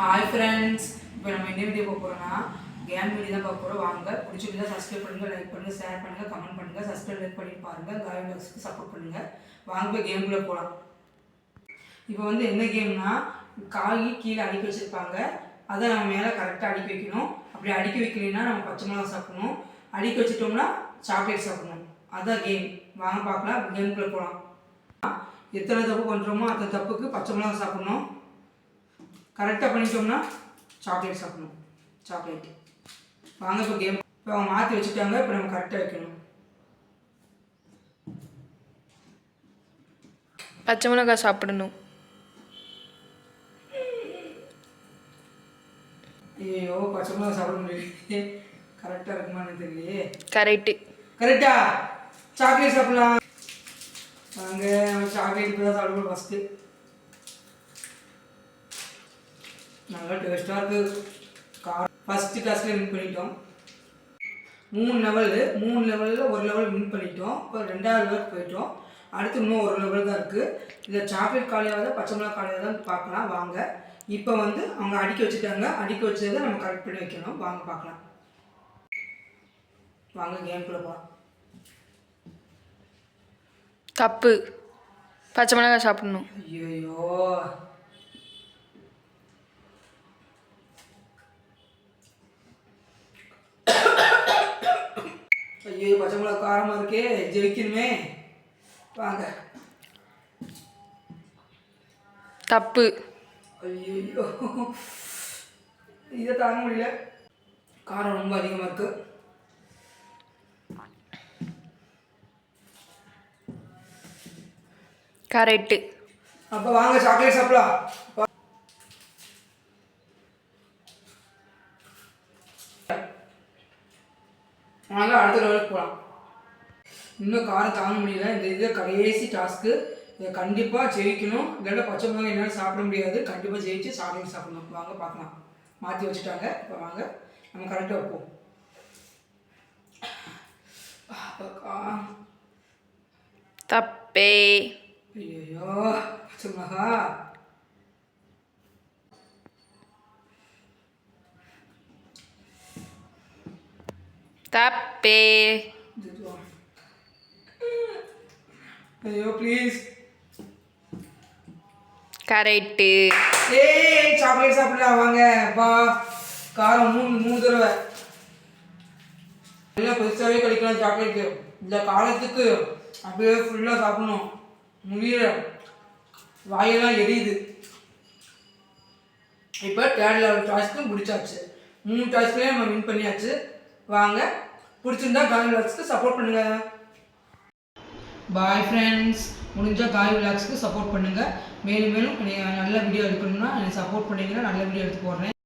Hi friends, இப்போ நம்ம என்ன வீடியோ பார்க்க போகிறோம்னா கேம் வீடியோ தான் பார்க்க போகிறோம். வாங்க பிடிச்சிருந்தா சப்ஸ்கிரைப் பண்ணுங்கள், லைக் பண்ணுங்கள், ஷேர் பண்ணுங்கள், கமெண்ட் பண்ணுங்கள், சப்ஸ்கிரைப் லைக் பண்ணி பாருங்கள், காய் பாக்ஸுக்கு சப்போர்ட் பண்ணுங்கள். வாங்க போய் கேமுக்குள்ளே போகலாம். இப்போ வந்து என்ன கேம்னா, காய் கீழே அடுக்கி வச்சுருப்பாங்க, அதை நம்ம மேலே கரெக்டாக அடுக்கி வைக்கணும். அப்படி அடுக்கி வைக்கலைன்னா நம்ம பச்சை மிளகா சாப்பிடணும், அடுக்கி வச்சுட்டோம்னா சாக்லேட் சாப்பிடணும். அதான் கேம். வாங்க பார்க்கலாம், கேமுக்குள்ளே போகலாம். எத்தனை தப்பு பண்ணுறோமோ அத்தனை தப்புக்கு பச்சை மிளகா சாப்பிடணும். கரெக்டாக பண்ணிட்டோம்னா சாக்லேட் சாப்பிடணும். சாக்லேட் வாங்க இப்போ கேம். இப்போ அவங்க மாற்றி வச்சுட்டாங்க, இப்போ நம்ம கரெக்டாக வைக்கணும். பச்சை மிளகாய் சாப்பிடணும். ஐயோ, பச்சை மிளகா சாப்பிட முடியல. கரெக்டாக இருக்குமான்னு தெரியலையே. கரெக்டா சாக்லேட் சாப்பிடலாம். வாங்க, சாக்லேட் இப்போ தான் சாப்பிடுவோம். நல்லா டேஸ்ட்டாக இருக்குது. ஃபஸ்ட்டு கிளாஸில் வின் பண்ணிட்டோம். 3 லெவலில் ஒரு லெவல் வின் பண்ணிட்டோம். இப்போ 2வது லெவலுக்கு போயிட்டோம். அடுத்து இன்னும் ஒரு லெவல் தான் இருக்குது. இதில் சாக்லேட் காலியாவது பச்சை மிளகா காலியாக தான் பார்க்கலாம். வாங்க, இப்போ வந்து அவங்க அடுக்கி வச்சுட்டாங்க. அடுக்கி வச்சதை நம்ம கரெக்ட் பண்ணி வைக்கணும். வாங்க பார்க்கலாம். வாங்க கேம்குள்ளே போ. தப்பு, பச்சை மிளகாய் சாப்பிடணும். ஐயோ, ஐயோ, பச்சை மிளகா காரமாக இருக்கே, ஜெயிக்கணுமே. வாங்க. தப்பு. ஐயோ, இதை தாங்க முடியல. காரம் ரொம்ப அதிகமாக இருக்கு. கரெக்டு. அப்போ வாங்க சாக்லேட் சாப்பிடலாம். அதனால் அடுத்த லெவலுக்கு போகலாம். இன்னும் காரம் தாங்க முடியல. இந்த இது கடைசி டாஸ்க்கு. இதை கண்டிப்பாக ஜெயிக்கணும். இல்லைன்னா பச்சை மிளகாய் என்னால் சாப்பிட முடியாது. கண்டிப்பாக ஜெயிச்சு சாக்லேட் சாப்பிடணும். வாங்க பார்க்கலாம். மாற்றி வச்சுட்டாங்க. இப்போ வாங்க நம்ம கரெக்டாக வைப்போம். தப்பே. ஐயோ, பச்சை மிளகா. தப்பே. ஐயோ ப்ளீஸ். கரெக்டு. ஏய், சாக்லேட் சாப்பிடலாம். வாங்க பா. காரம் 3 தடவை. இல்லை, பெருசாகவே கிடைக்கலாம் சாக்லேட்டு. இந்த காலத்துக்கு அப்படியே ஃபுல்லாக சாப்பிடணும். முடியல, வாயெல்லாம் எரியுது. இப்போ 3rd லெவல் டாஸ்க்கு முடிச்சாச்சு. 3 டாஸ்க்லேயே நம்ம வின் பண்ணியாச்சு. வாங்க, பிடிச்சிருந்தா காய் விளாக்ஸ்க்கு சப்போர்ட் பண்ணுங்கள். Bye friends. முடிஞ்சால் காய் விளாக்ஸ்க்கு சப்போர்ட் பண்ணுங்கள். மேலும் நல்ல வீடியோ எடுக்கணும்னா எனக்கு சப்போர்ட் பண்ணிங்கன்னா நல்ல வீடியோ எடுத்து போடுறேன்.